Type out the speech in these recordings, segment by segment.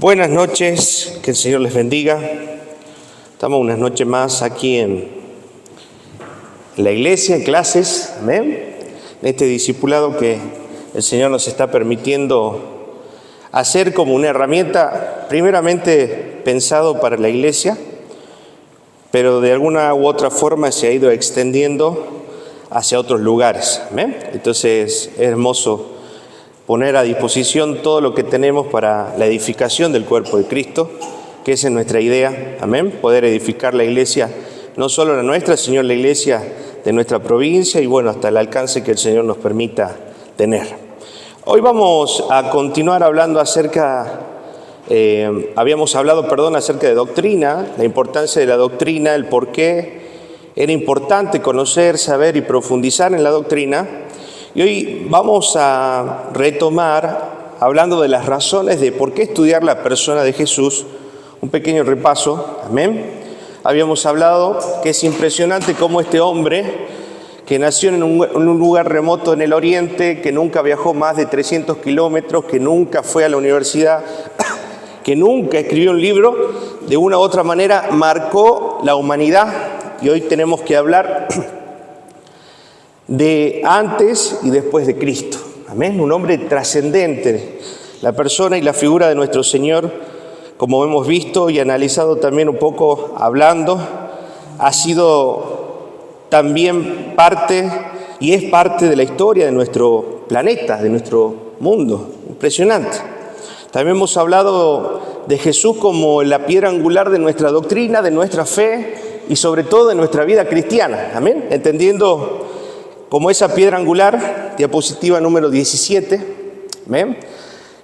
Buenas noches, que el Señor les bendiga. Estamos unas noches más aquí en la iglesia, en clases, amén. En este discipulado que el Señor nos está permitiendo hacer como una herramienta, primeramente pensado para la iglesia, pero de alguna u otra forma se ha ido extendiendo hacia otros lugares, amén. Entonces es hermoso poner a disposición todo lo que tenemos para la edificación del cuerpo de Cristo, que esa es nuestra idea, amén, poder edificar la iglesia, no solo la nuestra, sino la iglesia de nuestra provincia y bueno, hasta el alcance que el Señor nos permita tener. Hoy vamos a continuar hablando acerca, acerca de doctrina, la importancia de la doctrina, el por qué era importante conocer, saber y profundizar en la doctrina. Y hoy vamos a retomar, hablando de las razones de por qué estudiar la persona de Jesús, un pequeño repaso, amén. Habíamos hablado que es impresionante cómo este hombre, que nació en un lugar remoto en el oriente, que nunca viajó más de 300 kilómetros, que nunca fue a la universidad, que nunca escribió un libro, de una u otra manera marcó la humanidad. Y hoy tenemos que hablar de antes y después de Cristo, amén, un hombre trascendente. La persona y la figura de nuestro Señor, como hemos visto y analizado también un poco hablando, ha sido también parte y es parte de la historia de nuestro planeta, de nuestro mundo. Impresionante. También hemos hablado de Jesús como la piedra angular de nuestra doctrina, de nuestra fe y sobre todo de nuestra vida cristiana, amén, entendiendo como esa piedra angular, diapositiva número 17, ¿ven?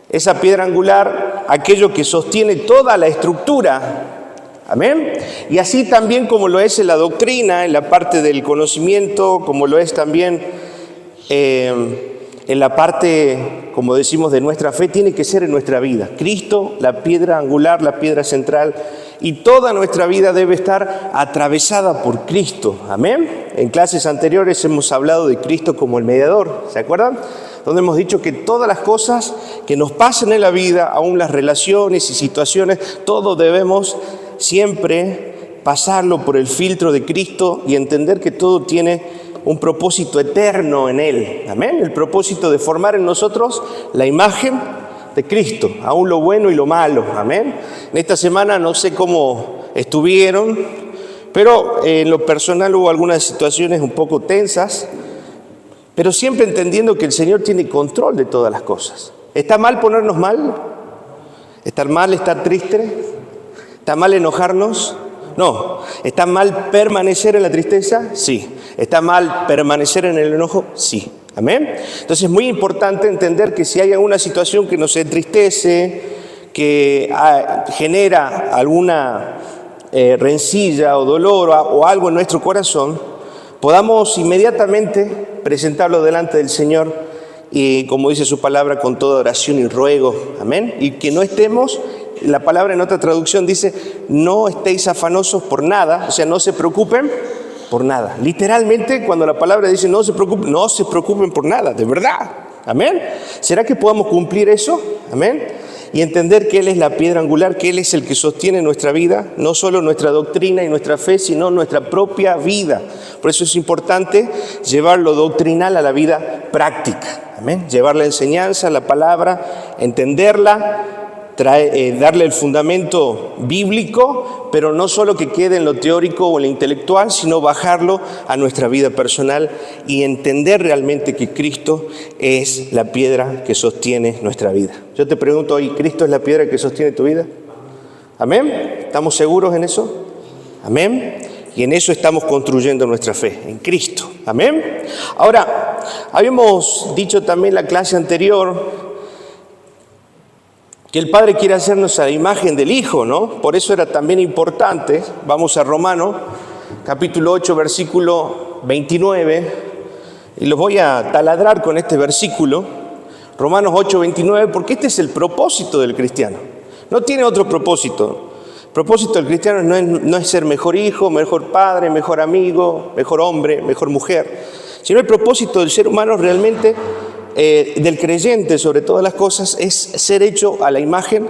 Esa piedra angular, aquello que sostiene toda la estructura, amén. Y así también como lo es en la doctrina, en la parte del conocimiento, como lo es también en la parte, como decimos, de nuestra fe, tiene que ser en nuestra vida. Cristo, la piedra angular, la piedra central, y toda nuestra vida debe estar atravesada por Cristo, amén. En clases anteriores hemos hablado de Cristo como el mediador, ¿se acuerdan? Donde hemos dicho que todas las cosas que nos pasan en la vida, aún las relaciones y situaciones, todo debemos siempre pasarlo por el filtro de Cristo y entender que todo tiene un propósito eterno en Él, amén. El propósito de formar en nosotros la imagen de Cristo, aún lo bueno y lo malo, amén. En esta semana no sé cómo estuvieron, pero en lo personal hubo algunas situaciones un poco tensas, pero siempre entendiendo que el Señor tiene control de todas las cosas. ¿Está mal ponernos mal? ¿Está mal estar triste? ¿Está mal enojarnos? No. ¿Está mal permanecer en la tristeza? Sí. ¿Está mal permanecer en el enojo? Sí. Amén. Entonces es muy importante entender que si hay alguna situación que nos entristece, que genera alguna rencilla o dolor o algo en nuestro corazón, podamos inmediatamente presentarlo delante del Señor y, como dice su palabra, con toda oración y ruego, amén. Y que no estemos, la palabra en otra traducción dice, no estéis afanosos por nada, o sea, no se preocupen por nada. Literalmente, cuando la palabra dice no se preocupen por nada, de verdad, amén. ¿Será que podamos cumplir eso? Amén. Y entender que Él es la piedra angular, que Él es el que sostiene nuestra vida, no solo nuestra doctrina y nuestra fe, sino nuestra propia vida. Por eso es importante llevar lo doctrinal a la vida práctica, amén. Llevar la enseñanza, la palabra, entenderla, darle el fundamento bíblico, pero no solo que quede en lo teórico o en lo intelectual, sino bajarlo a nuestra vida personal y entender realmente que Cristo es la piedra que sostiene nuestra vida. Yo te pregunto hoy, ¿Cristo es la piedra que sostiene tu vida? ¿Amén? ¿Estamos seguros en eso? ¿Amén? Y en eso estamos construyendo nuestra fe, en Cristo. ¿Amén? Ahora, habíamos dicho también en la clase anterior que el Padre quiere hacernos a la imagen del Hijo, ¿no? Por eso era también importante, vamos a Romanos, capítulo 8, versículo 29, y los voy a taladrar con este versículo, Romanos 8, 29, porque este es el propósito del cristiano. No tiene otro propósito. El propósito del cristiano no es ser mejor hijo, mejor padre, mejor amigo, mejor hombre, mejor mujer, sino el propósito del ser humano realmente del creyente sobre todas las cosas es ser hecho a la imagen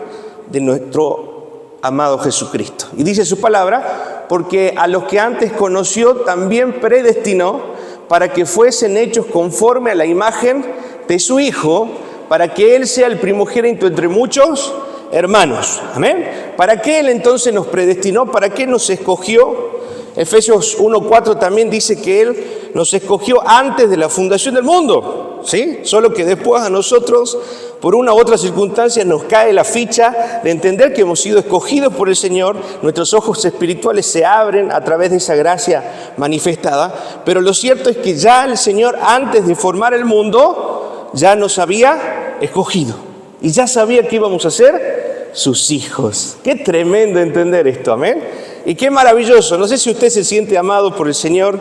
de nuestro amado Jesucristo. Y dice su palabra, porque a los que antes conoció también predestinó para que fuesen hechos conforme a la imagen de su Hijo, para que Él sea el primogénito entre muchos hermanos. Amén. ¿Para qué Él entonces nos predestinó? ¿Para qué nos escogió? Efesios 1:4 también dice que Él nos escogió antes de la fundación del mundo, ¿sí? Solo que después a nosotros, por una u otra circunstancia, nos cae la ficha de entender que hemos sido escogidos por el Señor. Nuestros ojos espirituales se abren a través de esa gracia manifestada. Pero lo cierto es que ya el Señor, antes de formar el mundo, ya nos había escogido. Y ya sabía que íbamos a ser sus hijos. Qué tremendo entender esto, amén. Y qué maravilloso. No sé si usted se siente amado por el Señor,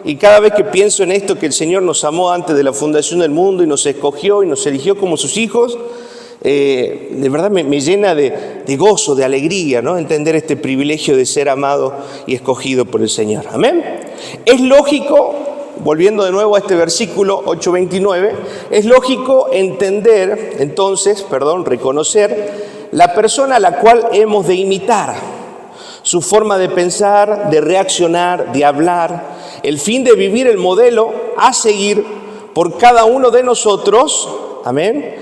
y cada vez que pienso en esto, que el Señor nos amó antes de la fundación del mundo y nos escogió y nos eligió como sus hijos, de verdad me llena de gozo, de alegría, ¿no? Entender este privilegio de ser amado y escogido por el Señor. Amén. Es lógico, volviendo de nuevo a este versículo 8:29, es lógico entender, entonces, reconocer la persona a la cual hemos de imitar. Su forma de pensar, de reaccionar, de hablar, el fin de vivir, el modelo a seguir por cada uno de nosotros, amén,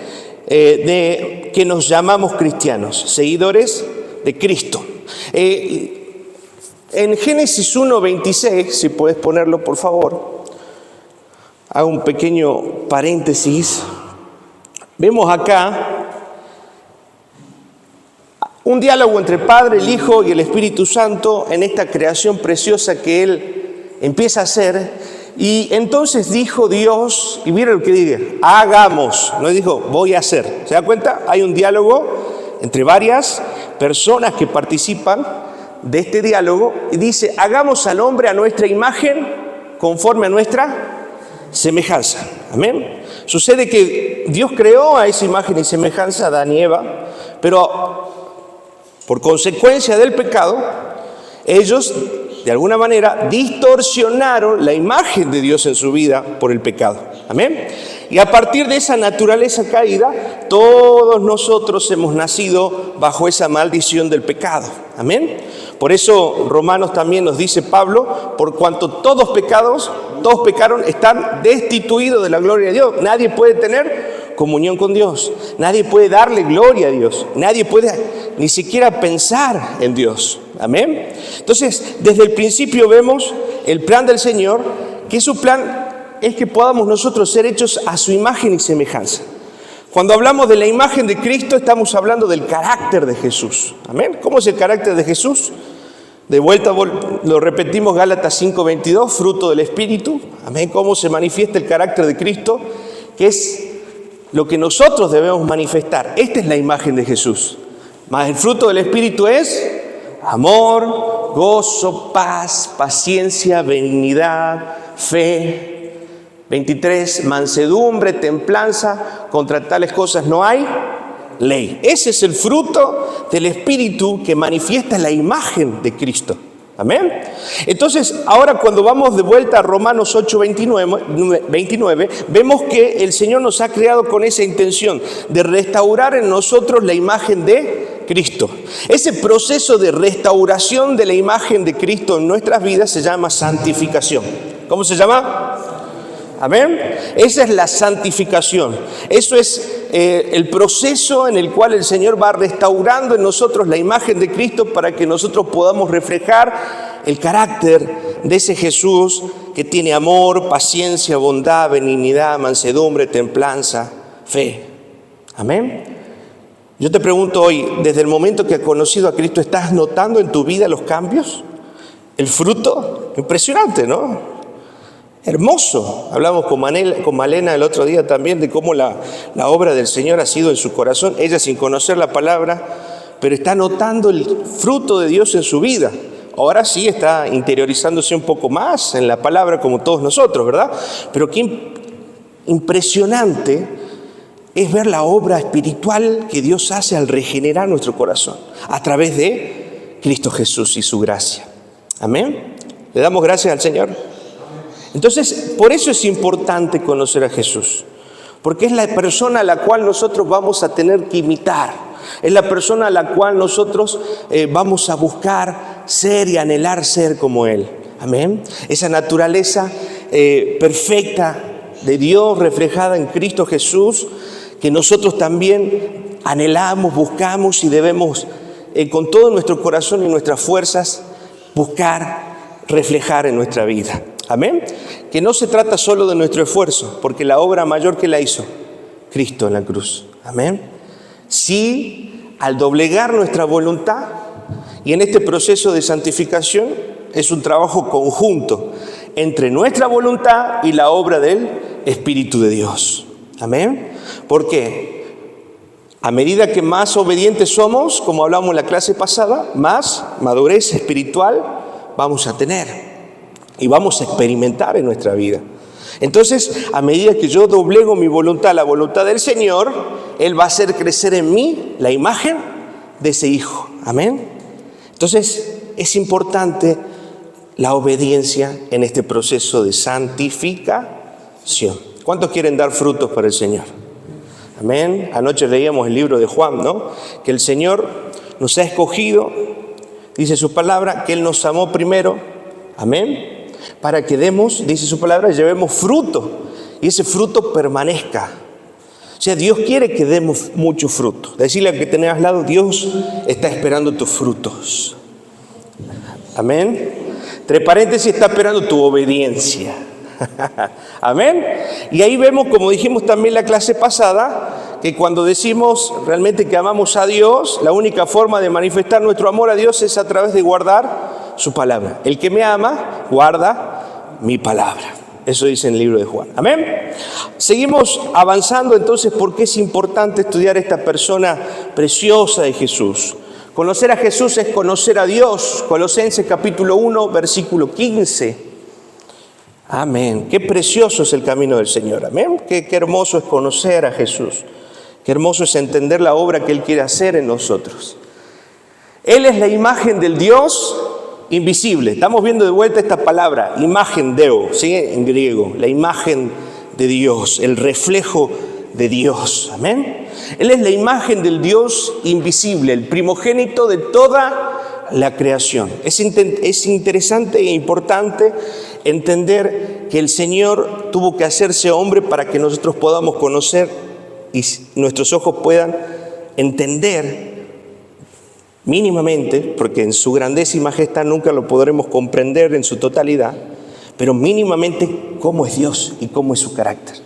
de que nos llamamos cristianos, seguidores de Cristo. En Génesis 1:26, si puedes ponerlo por favor, hago un pequeño paréntesis. Vemos acá un diálogo entre el Padre, el Hijo y el Espíritu Santo en esta creación preciosa que Él empieza a hacer. Y entonces dijo Dios, y miren lo que dice, hagamos, no dijo voy a hacer. ¿Se da cuenta? Hay un diálogo entre varias personas que participan de este diálogo y dice, hagamos al hombre a nuestra imagen conforme a nuestra semejanza. Amén. Sucede que Dios creó a esa imagen y semejanza a Adán y Eva, pero por consecuencia del pecado, ellos de alguna manera distorsionaron la imagen de Dios en su vida por el pecado. Amén. Y a partir de esa naturaleza caída, todos nosotros hemos nacido bajo esa maldición del pecado. Amén. Por eso Romanos también nos dice Pablo, por cuanto todos pecaron, están destituidos de la gloria de Dios. Nadie puede tener comunión con Dios, nadie puede darle gloria a Dios, nadie puede ni siquiera pensar en Dios. Amén. Entonces, desde el principio vemos el plan del Señor, que su plan es que podamos nosotros ser hechos a su imagen y semejanza. Cuando hablamos de la imagen de Cristo, estamos hablando del carácter de Jesús. Amén. ¿Cómo es el carácter de Jesús? De vuelta lo repetimos, Gálatas 5:22, fruto del Espíritu. Amén. ¿Cómo se manifiesta el carácter de Cristo? Que es lo que nosotros debemos manifestar. Esta es la imagen de Jesús. Mas el fruto del Espíritu es amor, gozo, paz, paciencia, benignidad, fe. 23, mansedumbre, templanza. Contra tales cosas no hay ley. Ese es el fruto del Espíritu que manifiesta la imagen de Cristo. Amén. Entonces, ahora cuando vamos de vuelta a Romanos 8:29, vemos que el Señor nos ha creado con esa intención de restaurar en nosotros la imagen de Cristo. Ese proceso de restauración de la imagen de Cristo en nuestras vidas se llama santificación. ¿Cómo se llama? Amén. Esa es la santificación. Eso es el proceso en el cual el Señor va restaurando en nosotros la imagen de Cristo para que nosotros podamos reflejar el carácter de ese Jesús que tiene amor, paciencia, bondad, benignidad, mansedumbre, templanza, fe. Amén. Yo te pregunto hoy, desde el momento que has conocido a Cristo, ¿estás notando en tu vida los cambios? El fruto, impresionante, ¿no? Hermoso. Hablamos con Malena el otro día también de cómo la obra del Señor ha sido en su corazón. Ella sin conocer la palabra, pero está notando el fruto de Dios en su vida. Ahora sí está interiorizándose un poco más en la palabra como todos nosotros, ¿verdad? Pero qué impresionante es ver la obra espiritual que Dios hace al regenerar nuestro corazón a través de Cristo Jesús y su gracia. Amén. ¿Le damos gracias al Señor? Entonces, por eso es importante conocer a Jesús, porque es la persona a la cual nosotros vamos a tener que imitar. Es la persona a la cual nosotros vamos a buscar ser y anhelar ser como Él. Amén. Esa naturaleza perfecta de Dios reflejada en Cristo Jesús, que nosotros también anhelamos, buscamos y debemos con todo nuestro corazón y nuestras fuerzas buscar reflejar en nuestra vida. Amén. Que no se trata solo de nuestro esfuerzo, porque la obra mayor que la hizo Cristo en la cruz. Amén. Sí, al doblegar nuestra voluntad, y en este proceso de santificación es un trabajo conjunto entre nuestra voluntad y la obra del Espíritu de Dios. Amén. ¿Por qué? A medida que más obedientes somos, como hablamos en la clase pasada, más madurez espiritual vamos a tener y vamos a experimentar en nuestra vida. Entonces, a medida que yo doblego mi voluntad a la voluntad del Señor, Él va a hacer crecer en mí la imagen de ese Hijo. Amén. Entonces, es importante la obediencia en este proceso de santificación. ¿Cuántos quieren dar frutos para el Señor? Amén. Anoche leíamos el libro de Juan, ¿no? Que el Señor nos ha escogido, dice su palabra, que Él nos amó primero. Amén. Para que demos, dice su palabra, llevemos fruto y ese fruto permanezca. O sea, Dios quiere que demos mucho fruto. Decirle al que tenés al lado, Dios está esperando tus frutos. Amén. Entre paréntesis, está esperando tu obediencia. Amén. Y ahí vemos, como dijimos también la clase pasada, que cuando decimos realmente que amamos a Dios, la única forma de manifestar nuestro amor a Dios es a través de guardar su palabra. El que me ama, guarda mi palabra. Eso dice en el libro de Juan. Amén. Seguimos avanzando entonces, porque es importante estudiar esta persona preciosa de Jesús. Conocer a Jesús es conocer a Dios. Colosenses capítulo 1, versículo 15. Amén. Qué precioso es el camino del Señor. Amén. Qué hermoso es conocer a Jesús. Qué hermoso es entender la obra que Él quiere hacer en nosotros. Él es la imagen del Dios invisible. Estamos viendo de vuelta esta palabra, imagen deo, ¿sí? En griego, la imagen de Dios, el reflejo de Dios. Amén. Él es la imagen del Dios invisible, el primogénito de toda la creación. Es interesante e importante entender que el Señor tuvo que hacerse hombre para que nosotros podamos conocer y nuestros ojos puedan entender mínimamente, porque en su grandeza y majestad nunca lo podremos comprender en su totalidad, pero mínimamente cómo es Dios y cómo es su carácter.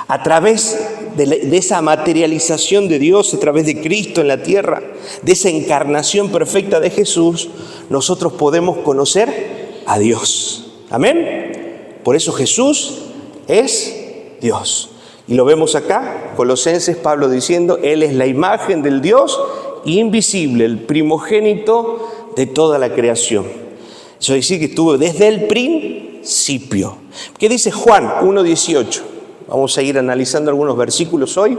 A través de esa materialización de Dios, a través de Cristo en la tierra, de esa encarnación perfecta de Jesús, nosotros podemos conocer a Dios. Amén. Por eso Jesús es Dios. Y lo vemos acá, Colosenses, Pablo diciendo, Él es la imagen del Dios invisible, el primogénito de toda la creación. Eso decir que estuvo desde el principio. ¿Qué dice Juan 1:18? Vamos a ir analizando algunos versículos hoy.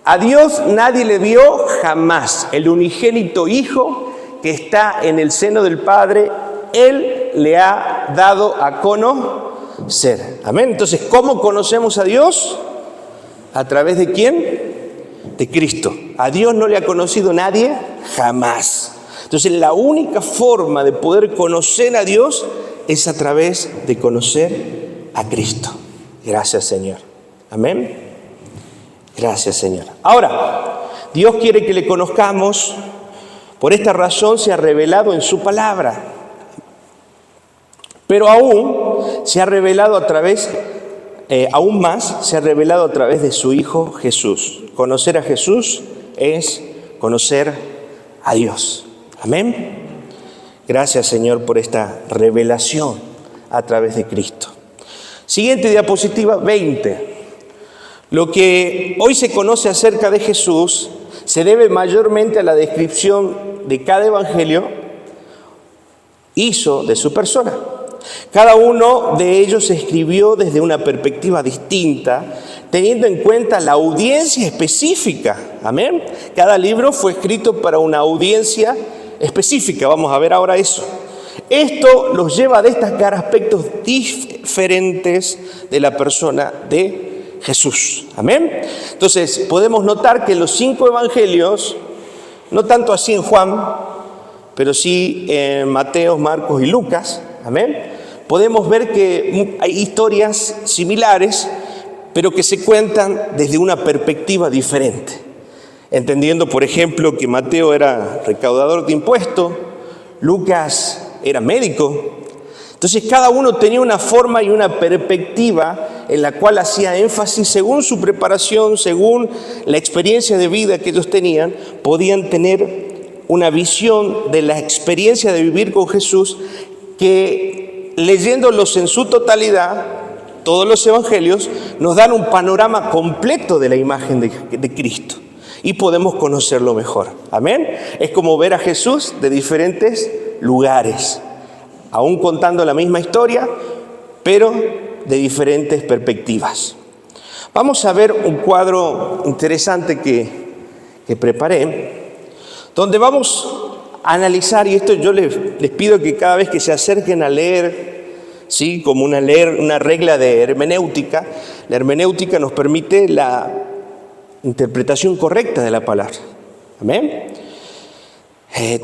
A Dios nadie le vio jamás. El unigénito Hijo que está en el seno del Padre, Él le ha dado a conocer. Amén. Entonces, ¿cómo conocemos a Dios? ¿A través de quién? De Cristo. A Dios no le ha conocido nadie jamás. Entonces, la única forma de poder conocer a Dios es a través de conocer a Cristo. Gracias, Señor. Amén. Gracias, Señor. Ahora, Dios quiere que le conozcamos. Por esta razón se ha revelado en su palabra. Pero aún se ha revelado a través, aún más se ha revelado a través de su Hijo Jesús. Conocer a Jesús es conocer a Dios. Amén. Gracias, Señor, por esta revelación a través de Cristo. Siguiente diapositiva, 20. Lo que hoy se conoce acerca de Jesús se debe mayormente a la descripción de cada evangelio hizo de su persona. Cada uno de ellos se escribió desde una perspectiva distinta, teniendo en cuenta la audiencia específica. Amén. Cada libro fue escrito para una audiencia específica. Vamos a ver ahora eso. Esto los lleva a destacar aspectos diferentes de la persona de Jesús. Amén. Entonces, podemos notar que los 5 evangelios No tanto así en Juan, pero sí en Mateo, Marcos y Lucas. Amén. Podemos ver que hay historias similares, pero que se cuentan desde una perspectiva diferente. Entendiendo, por ejemplo, que Mateo era recaudador de impuestos, Lucas era médico. Entonces cada uno tenía una forma y una perspectiva en la cual hacía énfasis según su preparación, según la experiencia de vida que ellos tenían, podían tener una visión de la experiencia de vivir con Jesús que, leyéndolos en su totalidad, todos los evangelios nos dan un panorama completo de la imagen de Cristo y podemos conocerlo mejor. Amén. Es como ver a Jesús de diferentes lugares, aún contando la misma historia, pero de diferentes perspectivas. Vamos a ver un cuadro interesante que preparé, donde vamos a analizar, y esto yo les pido que cada vez que se acerquen a leer, ¿sí?, como una regla de hermenéutica, la hermenéutica nos permite la interpretación correcta de la palabra. Amén.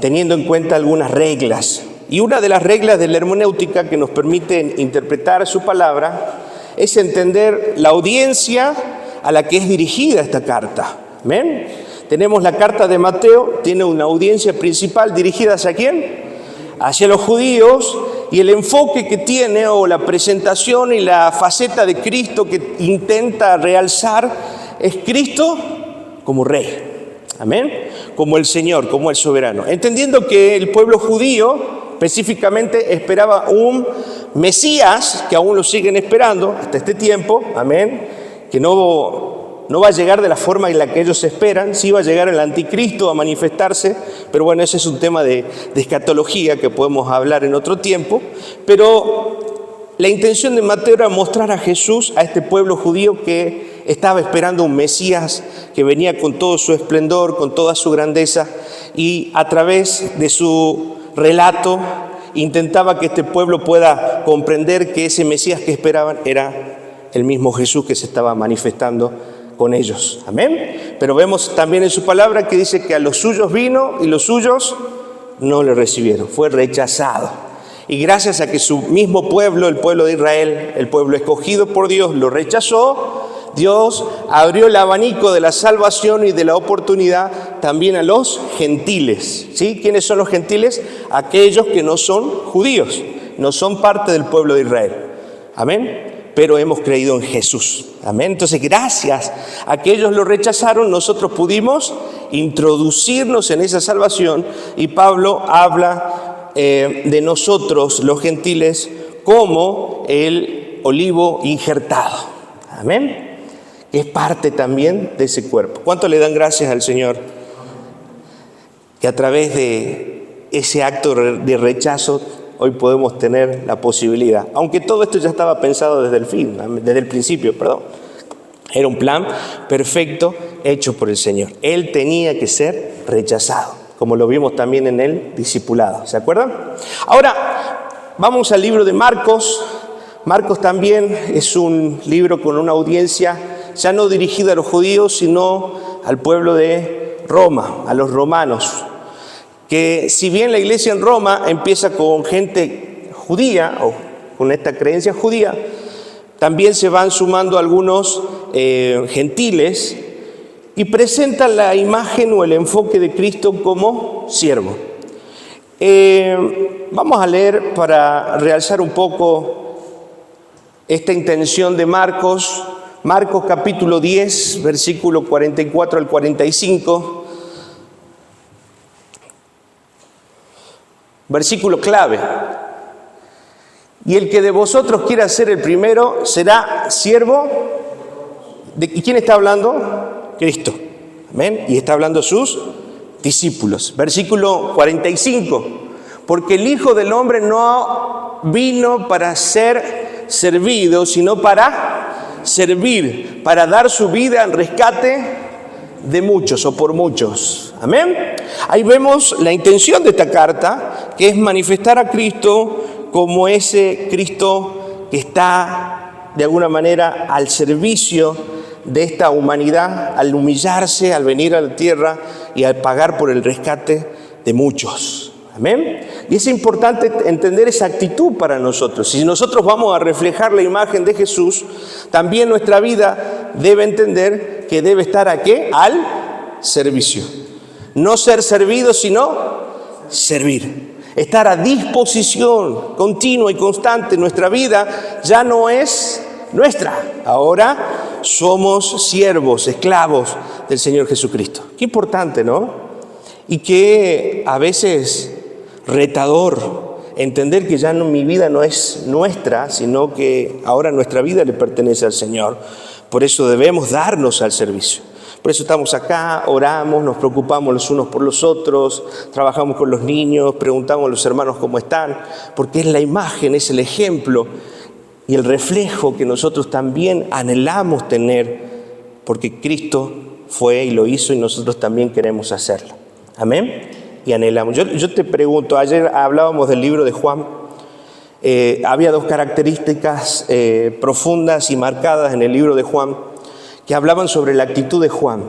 Teniendo en cuenta algunas reglas. Y una de las reglas de la hermenéutica que nos permite interpretar su palabra es entender la audiencia a la que es dirigida esta carta. ¿Amén? Tenemos la carta de Mateo, tiene una audiencia principal dirigida ¿hacia quién? Hacia los judíos, y el enfoque que tiene, o la presentación y la faceta de Cristo que intenta realzar, es Cristo como Rey. Amén. Como el Señor, como el soberano. Entendiendo que el pueblo judío específicamente esperaba un Mesías, que aún lo siguen esperando hasta este tiempo, amén, que no va a llegar de la forma en la que ellos esperan. Sí va a llegar el anticristo a manifestarse, pero bueno, ese es un tema de escatología que podemos hablar en otro tiempo. Pero la intención de Mateo era mostrar a Jesús, a este pueblo judío que estaba esperando un Mesías que venía con todo su esplendor, con toda su grandeza, y a través de su relato intentaba que este pueblo pueda comprender que ese Mesías que esperaban era el mismo Jesús que se estaba manifestando con ellos. Amén. Pero vemos también en su palabra que dice que a los suyos vino y los suyos no le recibieron, fue rechazado. Y gracias a que su mismo pueblo, el pueblo de Israel, el pueblo escogido por Dios, lo rechazó, Dios abrió el abanico de la salvación y de la oportunidad también a los gentiles. ¿Sí? ¿Quiénes son los gentiles? Aquellos que no son judíos, no son parte del pueblo de Israel. Amén. Pero hemos creído en Jesús. Amén. Entonces, gracias a que ellos lo rechazaron, nosotros pudimos introducirnos en esa salvación. Y Pablo habla de nosotros, los gentiles, como el olivo injertado. Amén. Es parte también de ese cuerpo. ¿Cuánto le dan gracias al Señor? Que a través de ese acto de rechazo hoy podemos tener la posibilidad. Aunque todo esto ya estaba pensado desde el principio. Era un plan perfecto hecho por el Señor. Él tenía que ser rechazado, como lo vimos también en el discipulado. ¿Se acuerdan? Ahora, vamos al libro de Marcos. Marcos también es un libro con una audiencia ya no dirigida a los judíos, sino al pueblo de Roma, a los romanos. Que si bien la iglesia en Roma empieza con gente judía, o con esta creencia judía, también se van sumando algunos gentiles y presentan la imagen o el enfoque de Cristo como siervo. Vamos a leer para realzar un poco esta intención de Marcos. Marcos capítulo 10, versículo 44 al 45. Versículo clave. Y el que de vosotros quiera ser el primero será siervo. ¿De quién está hablando? Cristo. Amén. Y está hablando sus discípulos. Versículo 45. Porque el Hijo del Hombre no vino para ser servido, sino para servir, para dar su vida en rescate de muchos o por muchos. Amén. Ahí vemos la intención de esta carta, que es manifestar a Cristo como ese Cristo que está de alguna manera al servicio de esta humanidad, al humillarse, al venir a la tierra y a pagar por el rescate de muchos. Amén. Y es importante entender esa actitud para nosotros. Si nosotros vamos a reflejar la imagen de Jesús, también nuestra vida debe entender que debe estar ¿a qué? Al servicio. No ser servido, sino servir. Estar a disposición continua y constante. Nuestra vida ya no es nuestra. Ahora somos siervos, esclavos del Señor Jesucristo. Qué importante, ¿no? Y que a veces retador entender que ya no, mi vida no es nuestra, sino que ahora nuestra vida le pertenece al Señor. Por eso debemos darnos al servicio. Por eso estamos acá, oramos, nos preocupamos los unos por los otros, trabajamos con los niños, preguntamos a los hermanos cómo están, porque es la imagen, es el ejemplo y el reflejo que nosotros también anhelamos tener, porque Cristo fue y lo hizo y nosotros también queremos hacerlo. Amén. Y anhelamos. Yo te pregunto, ayer hablábamos del libro de Juan. Había dos características profundas y marcadas en el libro de Juan que hablaban sobre la actitud de Juan.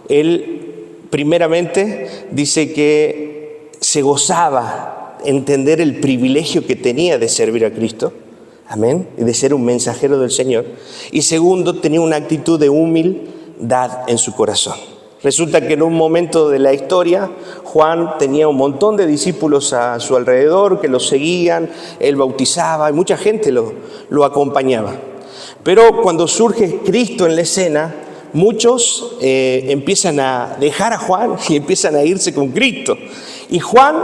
Él, primeramente, dice que se gozaba entender el privilegio que tenía de servir a Cristo. Amén. Y de ser un mensajero del Señor. Y segundo, tenía una actitud de humildad en su corazón. Resulta que en un momento de la historia, Juan tenía un montón de discípulos a su alrededor que lo seguían, él bautizaba y mucha gente lo acompañaba. Pero cuando surge Cristo en la escena, muchos empiezan a dejar a Juan y empiezan a irse con Cristo. Y Juan,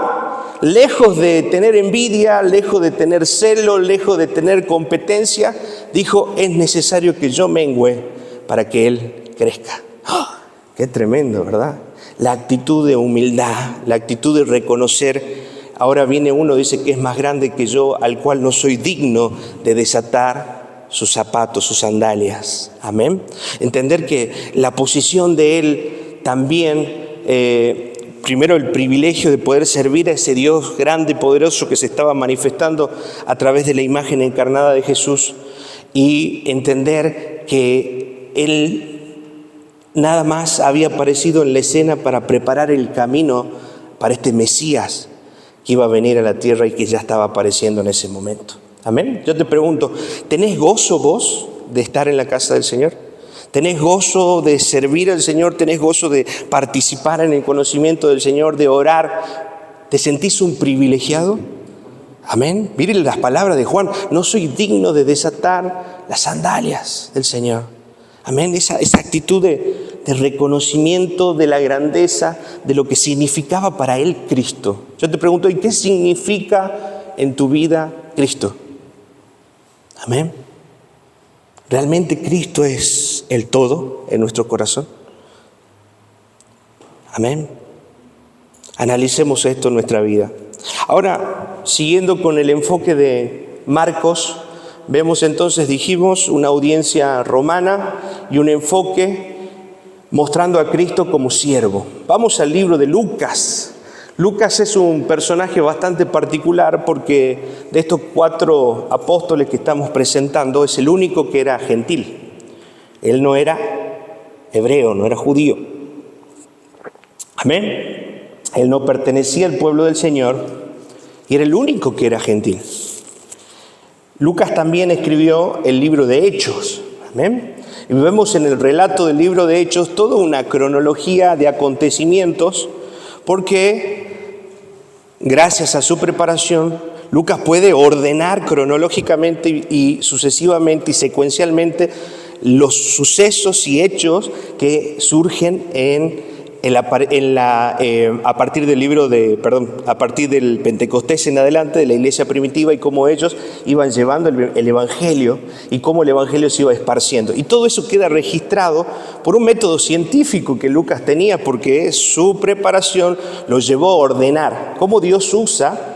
lejos de tener envidia, lejos de tener celo, lejos de tener competencia, dijo, es necesario que yo mengüe para que él crezca. ¡Oh! Qué tremendo, ¿verdad? La actitud de humildad, la actitud de reconocer. Ahora viene uno, dice que es más grande que yo, al cual no soy digno de desatar sus zapatos, sus sandalias. Amén. Entender que la posición de él también, primero el privilegio de poder servir a ese Dios grande y poderoso que se estaba manifestando a través de la imagen encarnada de Jesús, y entender que él nada más había aparecido en la escena para preparar el camino para este Mesías que iba a venir a la tierra y que ya estaba apareciendo en ese momento. Amén. Yo te pregunto, ¿tenés gozo vos de estar en la casa del Señor? ¿Tenés gozo de servir al Señor? ¿Tenés gozo de participar en el conocimiento del Señor, de orar? ¿Te sentís un privilegiado? Amén. Miren las palabras de Juan, no soy digno de desatar las sandalias del Señor. Amén. Esa actitud de reconocimiento de la grandeza, de lo que significaba para él Cristo. Yo te pregunto, ¿y qué significa en tu vida Cristo? Amén. ¿Realmente Cristo es el todo en nuestro corazón? Amén. Analicemos esto en nuestra vida. Ahora, siguiendo con el enfoque de Marcos, vemos entonces, dijimos, una audiencia romana y un enfoque mostrando a Cristo como siervo. Vamos al libro de Lucas. Lucas es un personaje bastante particular porque de estos 4 apóstoles que estamos presentando es el único que era gentil. Él no era hebreo, no era judío. Amén. Él no pertenecía al pueblo del Señor y era el único que era gentil. Lucas también escribió el libro de Hechos. Amén. Y vemos en el relato del libro de Hechos toda una cronología de acontecimientos, porque gracias a su preparación, Lucas puede ordenar cronológicamente y sucesivamente y secuencialmente los sucesos y hechos que surgen a partir del Pentecostés en adelante de la iglesia primitiva, y cómo ellos iban llevando el evangelio y cómo el evangelio se iba esparciendo. Y todo eso queda registrado por un método científico que Lucas tenía, porque su preparación lo llevó a ordenar cómo Dios usa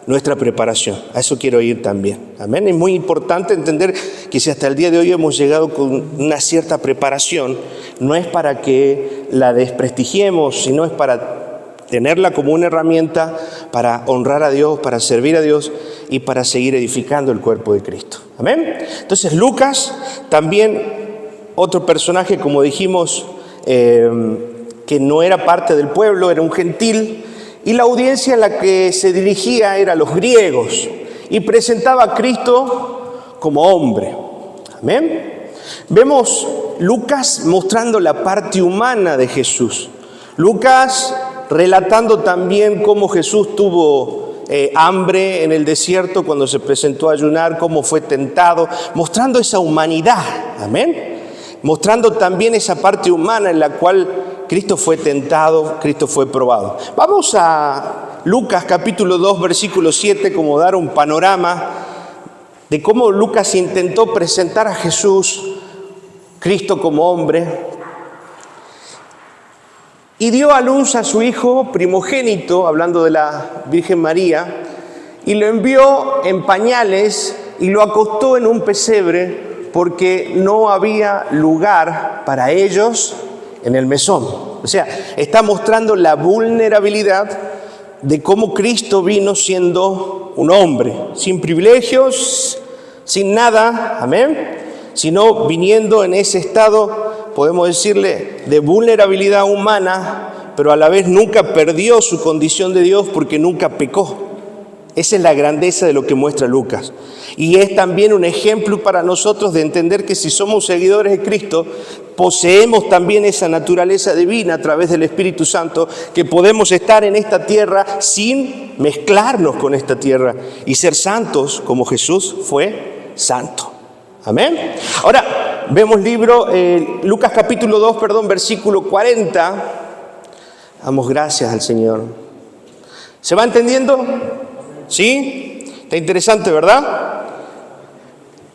nuestra preparación. A eso quiero ir también. Amén. Es muy importante entender que si hasta el día de hoy hemos llegado con una cierta preparación, no es para que la desprestigiemos, sino es para tenerla como una herramienta para honrar a Dios, para servir a Dios y para seguir edificando el cuerpo de Cristo. Amén. Entonces Lucas, también otro personaje, como dijimos, que no era parte del pueblo, era un gentil, y la audiencia a la que se dirigía era los griegos, y presentaba a Cristo como hombre. Amén. Vemos Lucas mostrando la parte humana de Jesús. Lucas relatando también cómo Jesús tuvo hambre en el desierto cuando se presentó a ayunar, cómo fue tentado, mostrando esa humanidad. Amén. Mostrando también esa parte humana en la cual Cristo fue tentado, Cristo fue probado. Vamos a Lucas capítulo 2, versículo 7, como dar un panorama de cómo Lucas intentó presentar a Jesús, Cristo como hombre, y dio a luz a su hijo primogénito, hablando de la Virgen María, y lo envió en pañales y lo acostó en un pesebre porque no había lugar para ellos en el mesón. O sea, está mostrando la vulnerabilidad de cómo Cristo vino siendo un hombre, sin privilegios, sin nada, amén, sino viniendo en ese estado, podemos decirle, de vulnerabilidad humana, pero a la vez nunca perdió su condición de Dios porque nunca pecó. Esa es la grandeza de lo que muestra Lucas. Y es también un ejemplo para nosotros de entender que si somos seguidores de Cristo, poseemos también esa naturaleza divina a través del Espíritu Santo, que podemos estar en esta tierra sin mezclarnos con esta tierra y ser santos como Jesús fue santo. Amén. Ahora vemos Lucas capítulo 2, versículo 40. Damos gracias al Señor. ¿Se va entendiendo? ¿Sí? Está interesante, ¿verdad?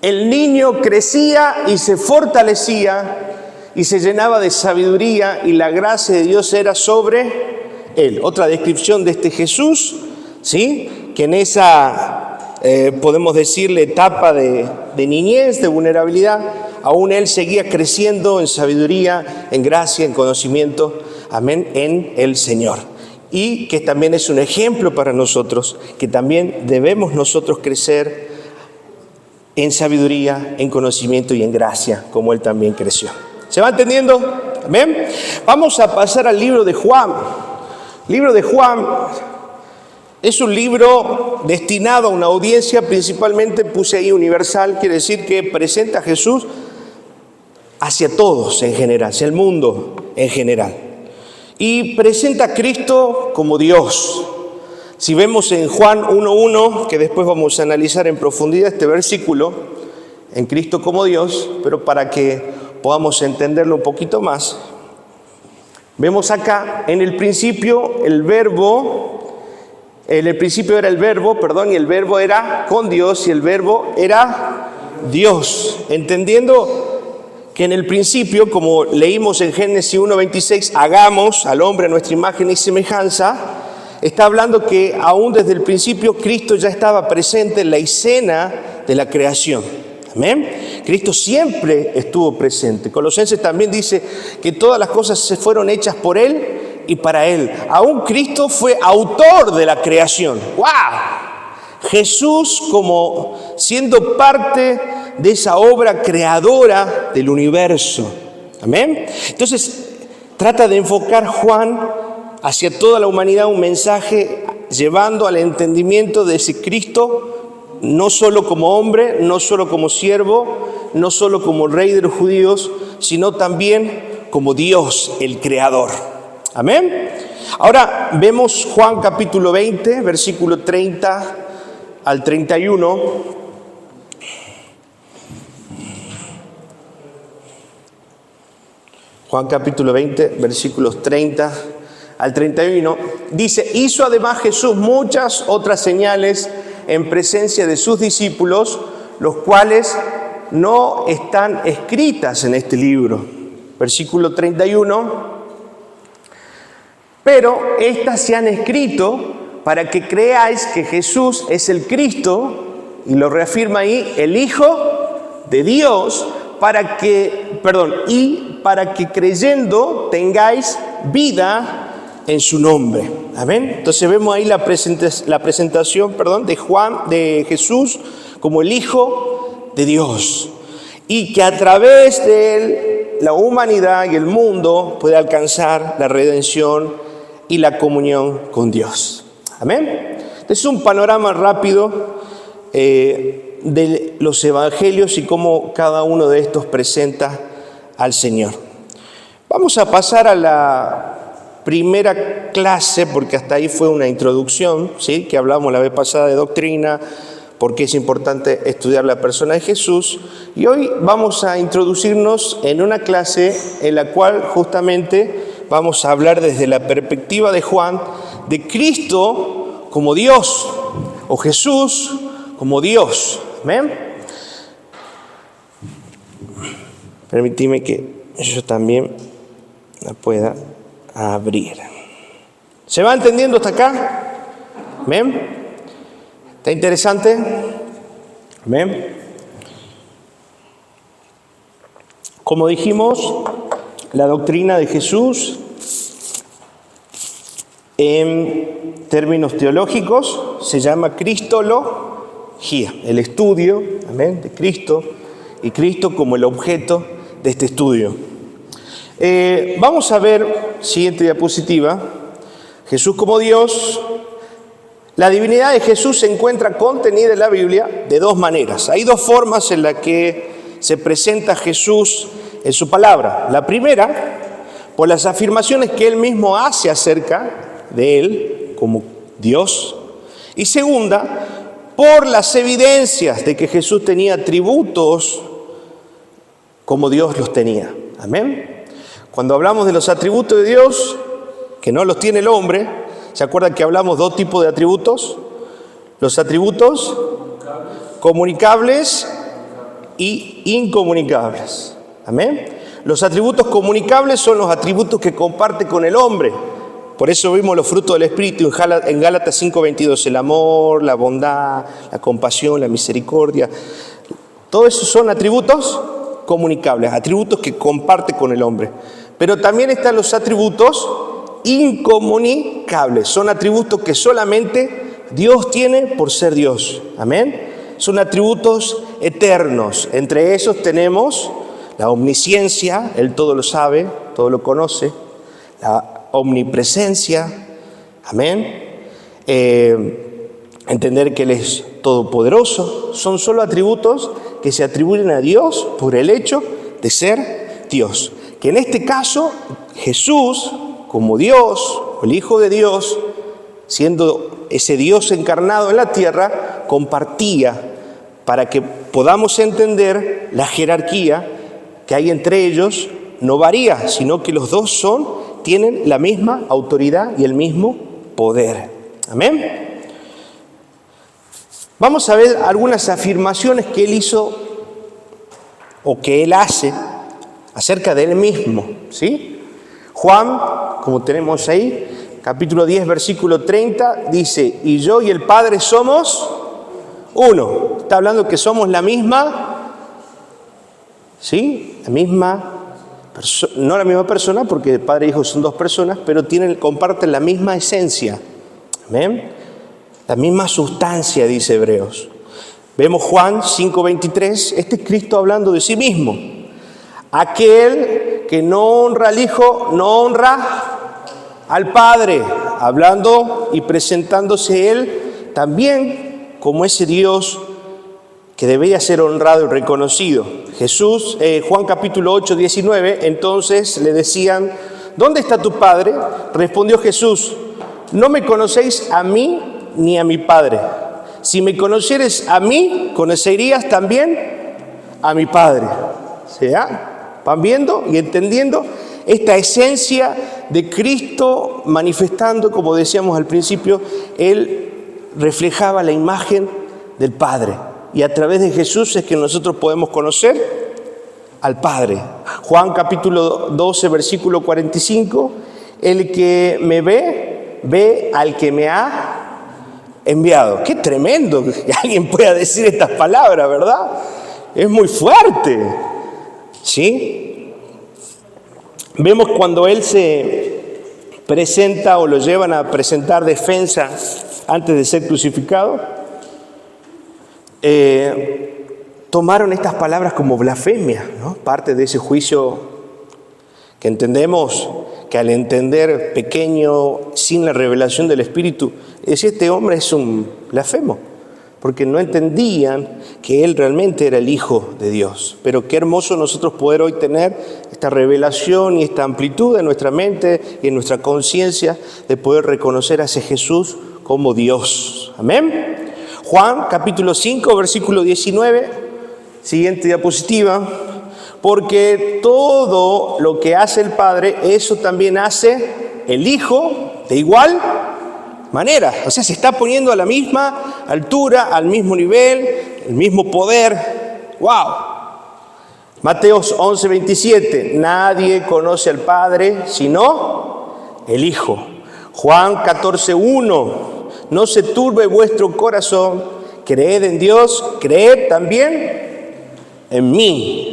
El niño crecía y se fortalecía y se llenaba de sabiduría y la gracia de Dios era sobre él. Otra descripción de este Jesús, ¿sí? Que en esa, podemos decirle, etapa de niñez, de vulnerabilidad, aún él seguía creciendo en sabiduría, en gracia, en conocimiento, amén, en el Señor. Y que también es un ejemplo para nosotros, que también debemos nosotros crecer en sabiduría, en conocimiento y en gracia, como él también creció. ¿Se va entendiendo? Amén. Vamos a pasar al libro de Juan. El libro de Juan es un libro destinado a una audiencia, principalmente puse ahí universal, quiere decir que presenta a Jesús hacia todos en general, hacia el mundo en general. Y presenta a Cristo como Dios. Si vemos en Juan 1:1, que después vamos a analizar en profundidad este versículo, en Cristo como Dios, pero para que podamos entenderlo un poquito más, vemos acá, en el principio el verbo, en el principio era el verbo, y el verbo era con Dios y el verbo era Dios, entendiendo que en el principio, como leímos en Génesis 1:26, hagamos al hombre a nuestra imagen y semejanza, está hablando que aún desde el principio Cristo ya estaba presente en la escena de la creación. Amén. Cristo siempre estuvo presente. Colosenses también dice que todas las cosas se fueron hechas por Él y para Él. Aún Cristo fue autor de la creación. ¡Wow! Jesús como siendo parte de esa obra creadora del universo. Amén. Entonces trata de enfocar Juan hacia toda la humanidad un mensaje llevando al entendimiento de ese Cristo, no solo como hombre, no solo como siervo, no solo como rey de los judíos, sino también como Dios, el creador. Amén. Ahora vemos Juan capítulo 20, versículo 30 al 31. Juan capítulo 20, versículos 30 al 31. Dice, hizo además Jesús muchas otras señales en presencia de sus discípulos, los cuales no están escritas en este libro. Versículo 31. Pero estas se han escrito para que creáis que Jesús es el Cristo, y lo reafirma ahí, el Hijo de Dios, para que creyendo tengáis vida en su nombre. Amén. Entonces vemos ahí la presentación de Jesús como el Hijo de Dios, y que a través de él la humanidad y el mundo pueda alcanzar la redención y la comunión con Dios. Amén. Este es un panorama rápido de los evangelios y cómo cada uno de estos presenta al Señor. Vamos a pasar a la primera clase, porque hasta ahí fue una introducción, ¿sí? Que hablamos la vez pasada de doctrina, porque es importante estudiar la persona de Jesús. Y hoy vamos a introducirnos en una clase en la cual justamente vamos a hablar desde la perspectiva de Juan, de Cristo como Dios, o Jesús como Dios. ¿Amén? Permíteme que yo también la pueda abrir. ¿Se va entendiendo hasta acá? ¿Amén? ¿Está interesante? ¿Amén? Como dijimos, la doctrina de Jesús en términos teológicos se llama cristología, el estudio, ¿amén?, de Cristo y Cristo como el objeto de este estudio. Vamos a ver, siguiente diapositiva, Jesús como Dios. La divinidad de Jesús se encuentra contenida en la Biblia de dos maneras. Hay dos formas en las que se presenta Jesús en su palabra. La primera, por las afirmaciones que él mismo hace acerca de él como Dios. Y segunda, por las evidencias de que Jesús tenía atributos como Dios los tenía. Amén. Cuando hablamos de los atributos de Dios, que no los tiene el hombre, ¿se acuerdan que hablamos dos tipos de atributos? Los atributos comunicables y incomunicables. Amén. Los atributos comunicables son los atributos que comparte con el hombre. Por eso vimos los frutos del Espíritu en Gálatas 5:22, el amor, la bondad, la compasión, la misericordia. Todo eso son atributos comunicables, atributos que comparte con el hombre. Pero también están los atributos incomunicables. Son atributos que solamente Dios tiene por ser Dios. Amén. Son atributos eternos. Entre esos tenemos la omnisciencia, Él todo lo sabe, todo lo conoce. La omnipresencia, amén. Entender que Él es todopoderoso. Son solo atributos que se atribuyen a Dios por el hecho de ser Dios. Que en este caso, Jesús, como Dios, el Hijo de Dios, siendo ese Dios encarnado en la tierra, compartía para que podamos entender la jerarquía que hay entre ellos. No varía, sino que los dos tienen la misma autoridad y el mismo poder. Amén. Vamos a ver algunas afirmaciones que él hizo o que él hace acerca de él mismo, ¿sí? Juan, como tenemos ahí, capítulo 10, versículo 30, dice: y yo y el Padre somos uno. Está hablando que somos la misma, ¿sí? La misma no la misma persona, porque el Padre y Hijo son dos personas, pero comparten la misma esencia. ¿Amén? La misma sustancia, dice Hebreos. Vemos Juan 5:23, este es Cristo hablando de sí mismo. Aquel que no honra al Hijo, no honra al Padre, hablando y presentándose Él también como ese Dios que debía ser honrado y reconocido. Jesús, Juan capítulo 8, 19, entonces le decían: ¿dónde está tu Padre? Respondió Jesús: no me conocéis a mí ni a mi Padre. Si me conocieres a mí, conocerías también a mi Padre. ¿Sí? ¿Van viendo y entendiendo esta esencia de Cristo manifestando? Como decíamos al principio, Él reflejaba la imagen del Padre. Y a través de Jesús es que nosotros podemos conocer al Padre. Juan capítulo 12, versículo 45. El que me ve, ve al que me ha enviado. Qué tremendo que alguien pueda decir estas palabras, ¿verdad? Es muy fuerte, ¿sí? Vemos cuando Él se presenta o lo llevan a presentar defensa antes de ser crucificado. Tomaron estas palabras como blasfemia, ¿no? Parte de ese juicio que entendemos que al entender pequeño, sin la revelación del Espíritu, este hombre es un blasfemo, porque no entendían que él realmente era el Hijo de Dios. Pero qué hermoso nosotros poder hoy tener esta revelación y esta amplitud en nuestra mente y en nuestra conciencia de poder reconocer a ese Jesús como Dios. Amén. Juan capítulo 5, versículo 19, siguiente diapositiva. Porque todo lo que hace el Padre, eso también hace el Hijo de igual manera. O sea, se está poniendo a la misma altura, al mismo nivel, el mismo poder. ¡Wow! Mateos 11, 27. Nadie conoce al Padre sino el Hijo. Juan 14, 1. No se turbe vuestro corazón. Creed en Dios, creed también en mí.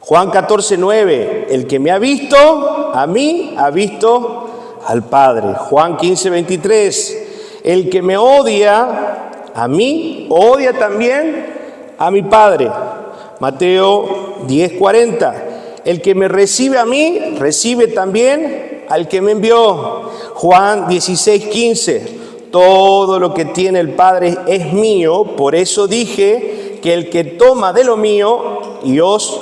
Juan 14, 9, el que me ha visto, a mí ha visto al Padre. Juan 15, 23, el que me odia, a mí odia también a mi Padre. Mateo 10, 40, el que me recibe a mí, recibe también al que me envió. Juan 16, 15, todo lo que tiene el Padre es mío, por eso dije que el que toma de lo mío y os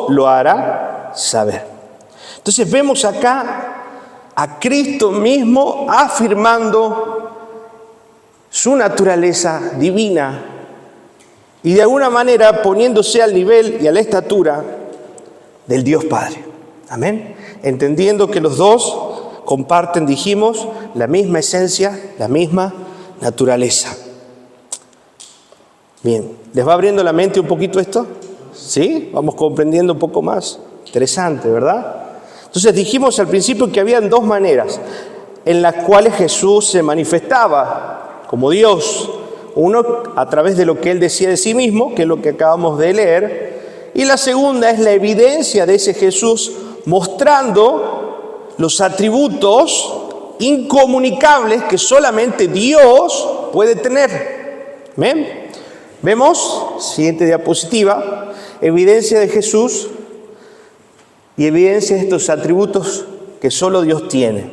lo hará saber. Entonces vemos acá a Cristo mismo afirmando su naturaleza divina y de alguna manera poniéndose al nivel y a la estatura del Dios Padre. Amén. Entendiendo que los dos comparten, dijimos, la misma esencia, la misma naturaleza. Bien, ¿les va abriendo la mente un poquito esto? ¿Sí? Vamos comprendiendo un poco más. Interesante, ¿verdad? Entonces dijimos al principio que habían dos maneras en las cuales Jesús se manifestaba como Dios. Uno, a través de lo que Él decía de sí mismo, que es lo que acabamos de leer. Y la segunda es la evidencia de ese Jesús mostrando los atributos incomunicables que solamente Dios puede tener. ¿Ven? Vemos, siguiente diapositiva, evidencia de Jesús y evidencia de estos atributos que solo Dios tiene.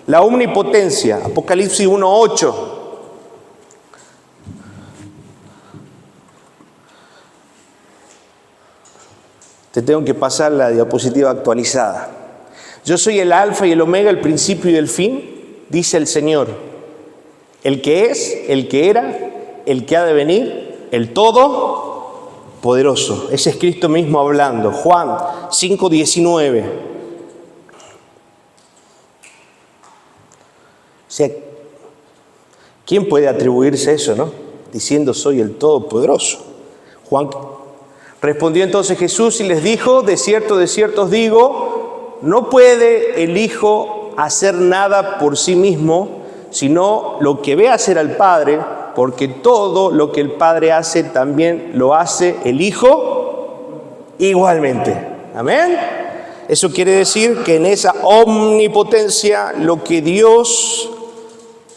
La omnipotencia, Apocalipsis 1:8. Te tengo que pasar la diapositiva actualizada. Yo soy el alfa y el omega, el principio y el fin, dice el Señor. El que es, el que era, el que ha de venir, el Todopoderoso. Ese es Cristo mismo hablando. Juan 5:19. O sea, ¿quién puede atribuirse eso, no? Diciendo soy el Todopoderoso. Juan respondió entonces Jesús y les dijo, de cierto os digo, no puede el Hijo hacer nada por sí mismo, sino lo que ve hacer al Padre, porque todo lo que el Padre hace también lo hace el Hijo igualmente. Amén. Eso quiere decir que en esa omnipotencia lo que Dios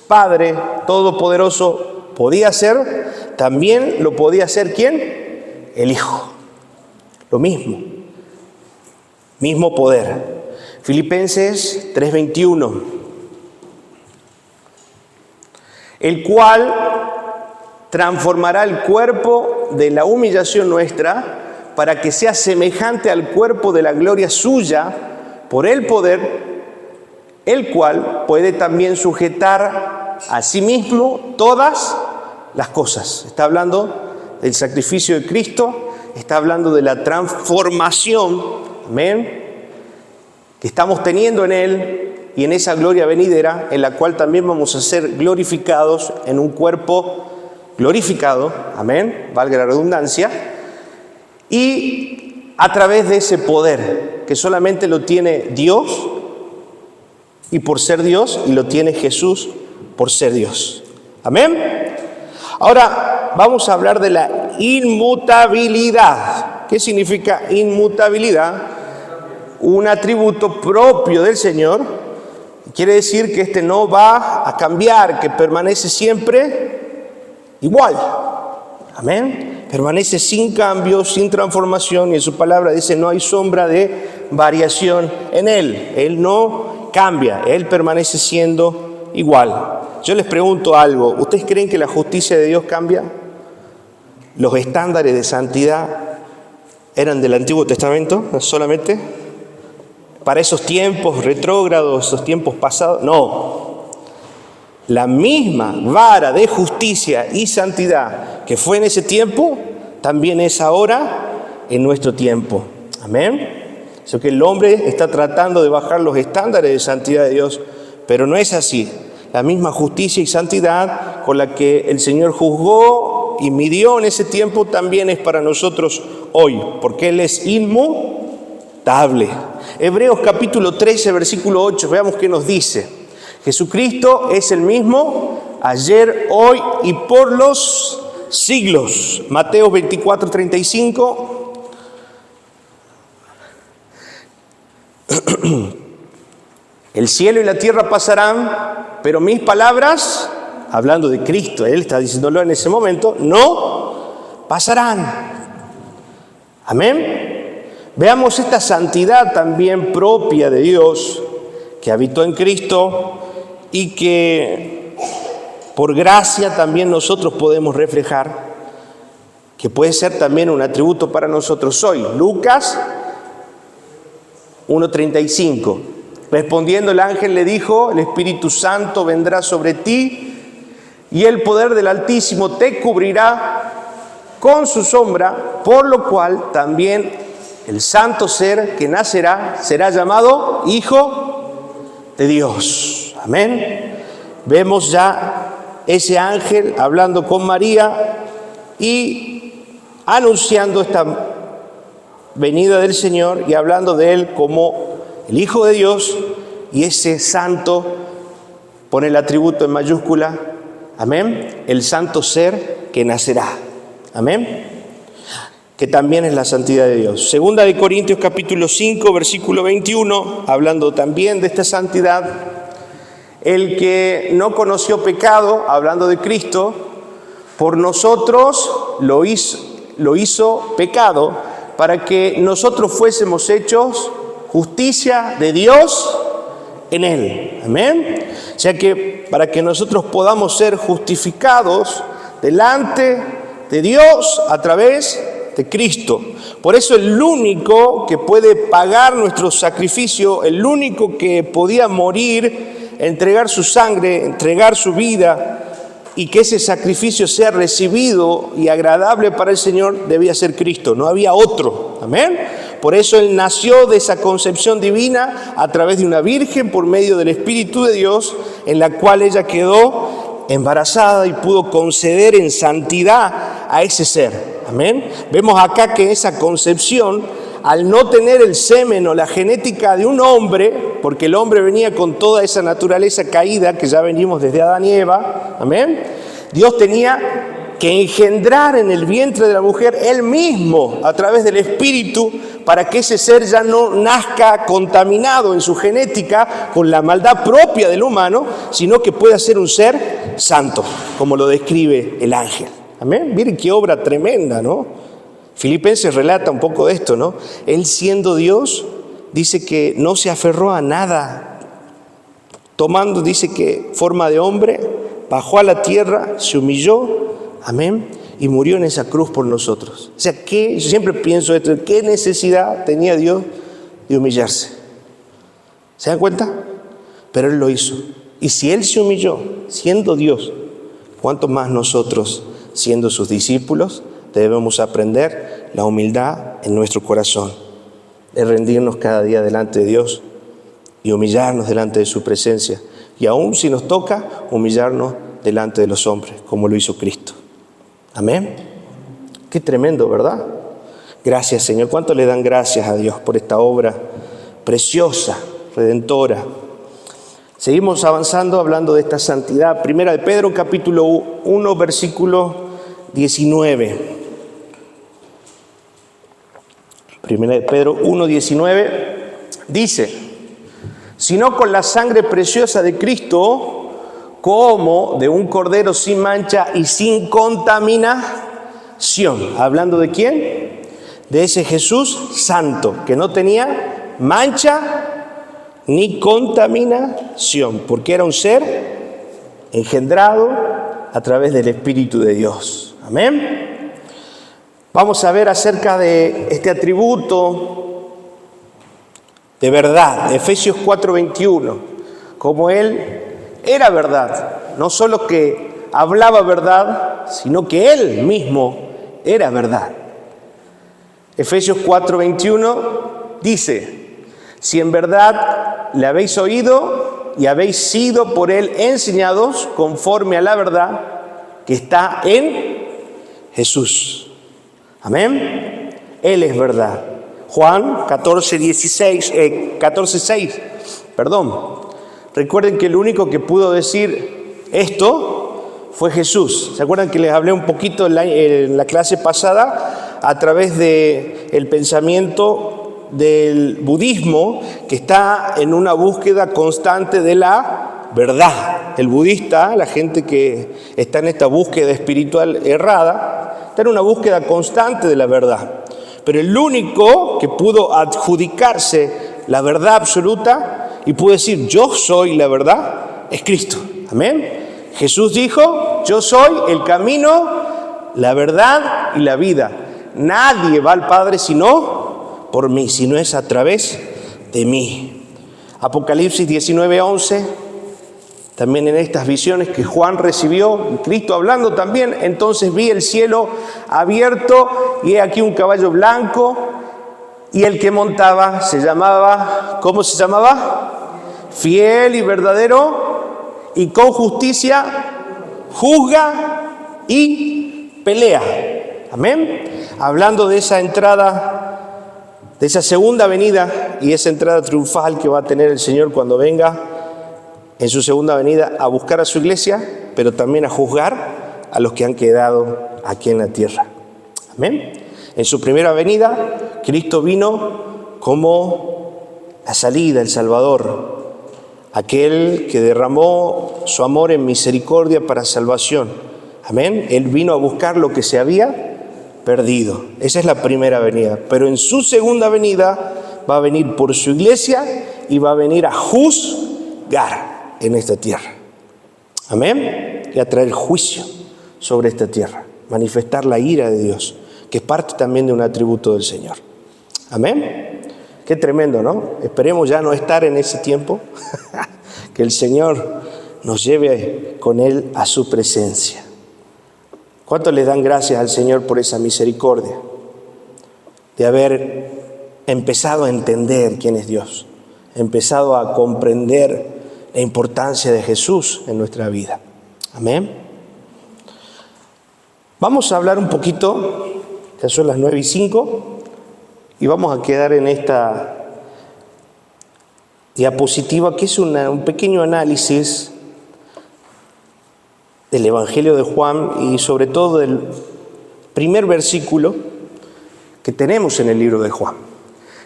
Padre Todopoderoso podía hacer, también lo podía hacer ¿quién? El Hijo. Lo mismo. Mismo poder. Filipenses 3:21. El cual transformará el cuerpo de la humillación nuestra para que sea semejante al cuerpo de la gloria suya por el poder, el cual puede también sujetar a sí mismo todas las cosas. Está hablando del sacrificio de Cristo, está hablando de la transformación, amén, que estamos teniendo en Él y en esa gloria venidera, en la cual también vamos a ser glorificados en un cuerpo glorificado, amén, valga la redundancia, y a través de ese poder que solamente lo tiene Dios y por ser Dios, y lo tiene Jesús por ser Dios. Amén. Ahora vamos a hablar de la inmutabilidad. ¿Qué significa inmutabilidad? Un atributo propio del Señor. Quiere decir que este no va a cambiar, que permanece siempre igual. Amén. permanece sin cambio, sin transformación, y en su palabra dice no hay sombra de variación en Él. Él no cambia, Él permanece siendo igual. Yo les pregunto algo, ¿ustedes creen que la justicia de Dios cambia? ¿Los estándares de santidad eran del Antiguo Testamento solamente? ¿Para esos tiempos retrógrados, esos tiempos pasados? No. La misma vara de justicia y santidad que fue en ese tiempo, también es ahora en nuestro tiempo. Amén. Eso que el hombre está tratando de bajar los estándares de santidad de Dios, pero no es así. La misma justicia y santidad con la que el Señor juzgó y midió en ese tiempo también es para nosotros hoy, porque Él es inmutable. Hebreos capítulo 13, versículo 8, veamos qué nos dice. Jesucristo es el mismo ayer, hoy y por los siglos. Mateo 24, 35. El cielo y la tierra pasarán, pero mis palabras, hablando de Cristo, Él está diciéndolo en ese momento, no pasarán. Amén. Veamos esta santidad también propia de Dios, que habitó en Cristo y que por gracia también nosotros podemos reflejar, que puede ser también un atributo para nosotros hoy. Lucas 1:35. Respondiendo el ángel le dijo, el Espíritu Santo vendrá sobre ti y el poder del Altísimo te cubrirá con su sombra, por lo cual también el santo ser que nacerá será llamado Hijo de Dios. Amén. Vemos ya ese ángel hablando con María y anunciando esta venida del Señor y hablando de Él como el Hijo de Dios, y ese santo pone el atributo en mayúscula, amén, el santo ser que nacerá, amén, que también es la santidad de Dios. Segunda de Corintios capítulo 5, versículo 21, hablando también de esta santidad, el que no conoció pecado, hablando de Cristo, por nosotros lo hizo pecado, para que nosotros fuésemos hechos justicia de Dios en Él. Amén. O sea que para que nosotros podamos ser justificados delante de Dios a través de Cristo. Por eso el único que puede pagar nuestro sacrificio, el único que podía morir, entregar su sangre, entregar su vida, y que ese sacrificio sea recibido y agradable para el Señor, debía ser Cristo, no había otro. Amén. Por eso Él nació de esa concepción divina a través de una virgen por medio del Espíritu de Dios, en la cual ella quedó embarazada y pudo conceder en santidad a ese ser. Amén. Vemos acá que esa concepción, al no tener el semen o la genética de un hombre, porque el hombre venía con toda esa naturaleza caída que ya venimos desde Adán y Eva, amén, Dios tenía que engendrar en el vientre de la mujer Él mismo a través del Espíritu, para que ese ser ya no nazca contaminado en su genética con la maldad propia del humano, sino que pueda ser un ser santo, como lo describe el ángel. Amén. Miren qué obra tremenda, ¿no? Filipenses relata un poco de esto, ¿no? Él, siendo Dios, dice que no se aferró a nada. Tomando, dice que forma de hombre, bajó a la tierra, se humilló, amén, y murió en esa cruz por nosotros. O sea, yo siempre pienso esto, ¿qué necesidad tenía Dios de humillarse? ¿Se dan cuenta? Pero Él lo hizo. Y si Él se humilló, siendo Dios, ¿cuánto más nosotros, siendo sus discípulos, debemos aprender la humildad en nuestro corazón, de rendirnos cada día delante de Dios y humillarnos delante de su presencia, y aún si nos toca, humillarnos delante de los hombres, como lo hizo Cristo. Amén. Qué tremendo, ¿verdad? Gracias, Señor. ¿Cuánto le dan gracias a Dios por esta obra preciosa, redentora? Seguimos avanzando hablando de esta santidad. Primera de Pedro, capítulo 1, versículo 19. Primera de Pedro 1:19 dice: sino con la sangre preciosa de Cristo, como de un cordero sin mancha y sin contaminación. ¿Hablando de quién? De ese Jesús santo, que no tenía mancha ni contaminación, porque era un ser engendrado a través del Espíritu de Dios. Amén. Vamos a ver acerca de este atributo de verdad, Efesios 4:21, como Él era verdad, no solo que hablaba verdad, sino que Él mismo era verdad. Efesios 4:21 dice: si en verdad le habéis oído y habéis sido por Él enseñados conforme a la verdad que está en Jesús. Amén. Él es verdad. Juan 14:6. Recuerden que el único que pudo decir esto fue Jesús. ¿Se acuerdan que les hablé un poquito en la clase pasada a través del pensamiento del budismo, que está en una búsqueda constante de la verdad? El budista, la gente que está en esta búsqueda espiritual errada, está en una búsqueda constante de la verdad. Pero el único que pudo adjudicarse la verdad absoluta y pudo decir yo soy la verdad es Cristo. Amén. Jesús dijo: yo soy el camino, la verdad y la vida. Nadie va al Padre sino por mí, si no es a través de mí. Apocalipsis 19:11, también en estas visiones que Juan recibió, Cristo hablando también: entonces vi el cielo abierto y he aquí un caballo blanco, y el que montaba se llamaba, ¿cómo se llamaba? Fiel y verdadero, y con justicia juzga y pelea. Amén. Hablando de esa entrada, de esa segunda venida y esa entrada triunfal que va a tener el Señor cuando venga en su segunda venida a buscar a su iglesia, pero también a juzgar a los que han quedado aquí en la tierra. Amén. En su primera venida, Cristo vino como la salida, el Salvador, aquel que derramó su amor en misericordia para salvación. Amén. Él vino a buscar lo que se había perdido. Esa es la primera venida. Pero en su segunda venida va a venir por su iglesia y va a venir a juzgar en esta tierra. Amén. Y a traer juicio sobre esta tierra. Manifestar la ira de Dios, que es parte también de un atributo del Señor. Amén. Qué tremendo, ¿no? Esperemos ya no estar en ese tiempo. Que el Señor nos lleve con Él a su presencia. ¿Cuántos le dan gracias al Señor por esa misericordia? De haber empezado a entender quién es Dios. Empezado a comprender la importancia de Jesús en nuestra vida. Amén. Vamos a hablar un poquito, ya son las 9:05, y vamos a quedar en esta diapositiva que es un pequeño análisis del Evangelio de Juan y sobre todo del primer versículo que tenemos en el libro de Juan.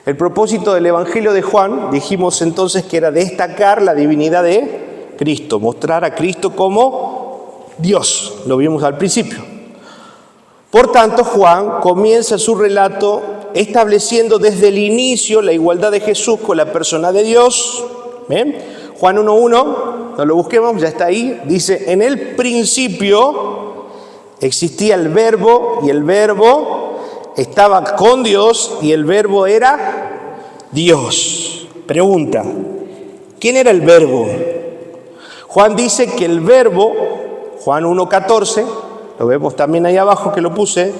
El propósito del Evangelio de Juan, dijimos entonces que era destacar la divinidad de Cristo, mostrar a Cristo como Dios, lo vimos al principio. Por tanto, Juan comienza su relato estableciendo desde el inicio la igualdad de Jesús con la persona de Dios. ¿Ven? Juan 1:1, no lo busquemos, ya está ahí, dice: en el principio existía el Verbo, y el Verbo estaba con Dios, y el Verbo era Dios. Pregunta: ¿quién era el Verbo? Juan dice que el Verbo, Juan 1:14, lo vemos también ahí abajo que lo puse,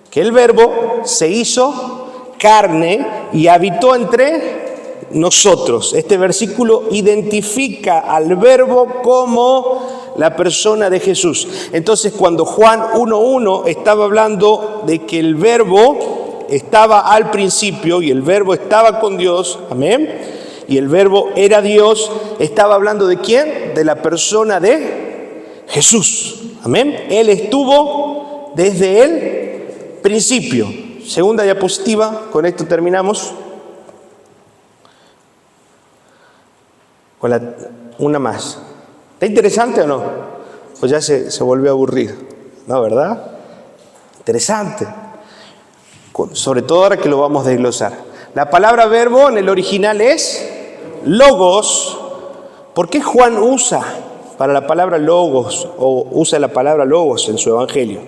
que el Verbo se hizo carne y habitó entre nosotros. Este versículo identifica al Verbo como la persona de Jesús. Entonces, cuando Juan 1:1 estaba hablando de que el Verbo estaba al principio y el Verbo estaba con Dios, amén, y el Verbo era Dios, estaba hablando ¿de quién? De la persona de Jesús. Amén. Él estuvo desde el principio. Segunda diapositiva, con esto terminamos. Con una más. ¿Está interesante o no? Pues ya se volvió a aburrir, ¿no? ¿Verdad? Interesante. Sobre todo ahora que lo vamos a desglosar. La palabra verbo en el original es logos. ¿Por qué Juan usa para la palabra logos o usa la palabra logos en su evangelio?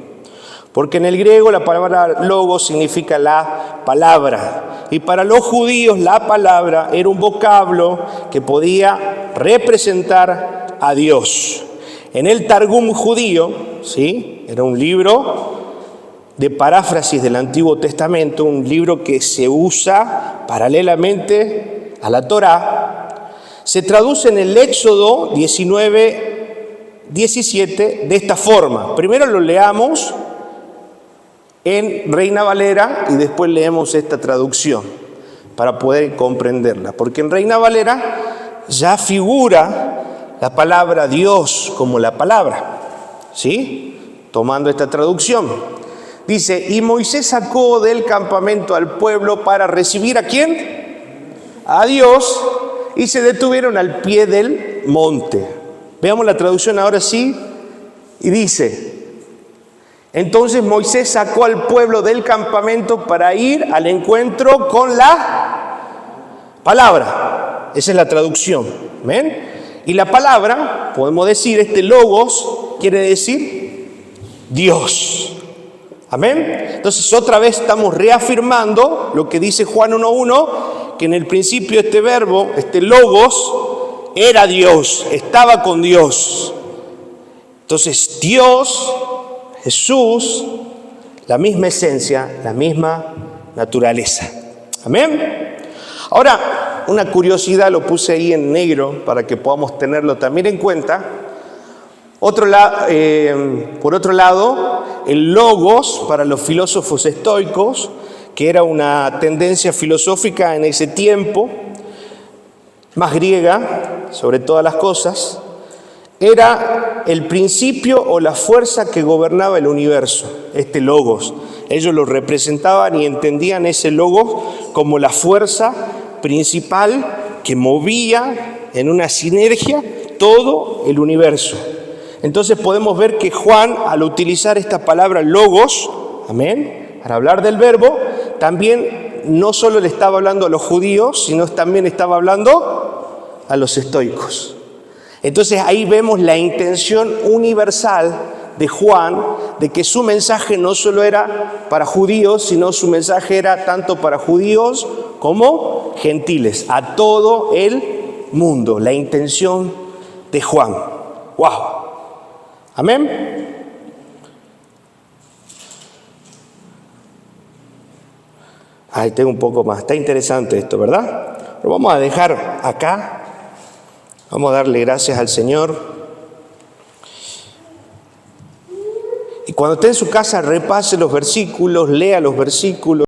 Porque en el griego la palabra logos significa la palabra. Y para los judíos la palabra era un vocablo que podía representar a Dios. En el Targum judío, ¿sí?, era un libro de paráfrasis del Antiguo Testamento, un libro que se usa paralelamente a la Torá, se traduce en el Éxodo 19:17 de esta forma. Primero lo leamos en Reina Valera y después leemos esta traducción para poder comprenderla. Porque en Reina Valera ya figura la palabra Dios como la palabra, ¿sí? Tomando esta traducción. Dice, y Moisés sacó del campamento al pueblo para recibir ¿a quién? A Dios, y se detuvieron al pie del monte. Veamos la traducción ahora sí, y dice, entonces Moisés sacó al pueblo del campamento para ir al encuentro con la palabra. Esa es la traducción, ¿ven? Y la palabra, podemos decir, este logos, quiere decir Dios. Amén. Entonces otra vez estamos reafirmando lo que dice Juan 1:1, que en el principio este verbo, este logos, era Dios, estaba con Dios. Entonces Dios, Jesús, la misma esencia, la misma naturaleza. Amén. Ahora, una curiosidad, lo puse ahí en negro para que podamos tenerlo también en cuenta. Por otro lado, el logos para los filósofos estoicos, que era una tendencia filosófica en ese tiempo, más griega, sobre todas las cosas, era el principio o la fuerza que gobernaba el universo, este logos. Ellos lo representaban y entendían ese logos como la fuerza principal que movía en una sinergia todo el universo. Entonces podemos ver que Juan, al utilizar esta palabra logos, amén, para hablar del verbo, también no solo le estaba hablando a los judíos, sino también estaba hablando a los estoicos. Entonces ahí vemos la intención universal de Juan, de que su mensaje no solo era para judíos, sino su mensaje era tanto para judíos como gentiles, a todo el mundo, la intención de Juan. ¡Wow! Amén. Ahí tengo un poco más. Está interesante esto, ¿verdad? Lo vamos a dejar acá. Vamos a darle gracias al Señor. Y cuando esté en su casa, repase los versículos, lea los versículos.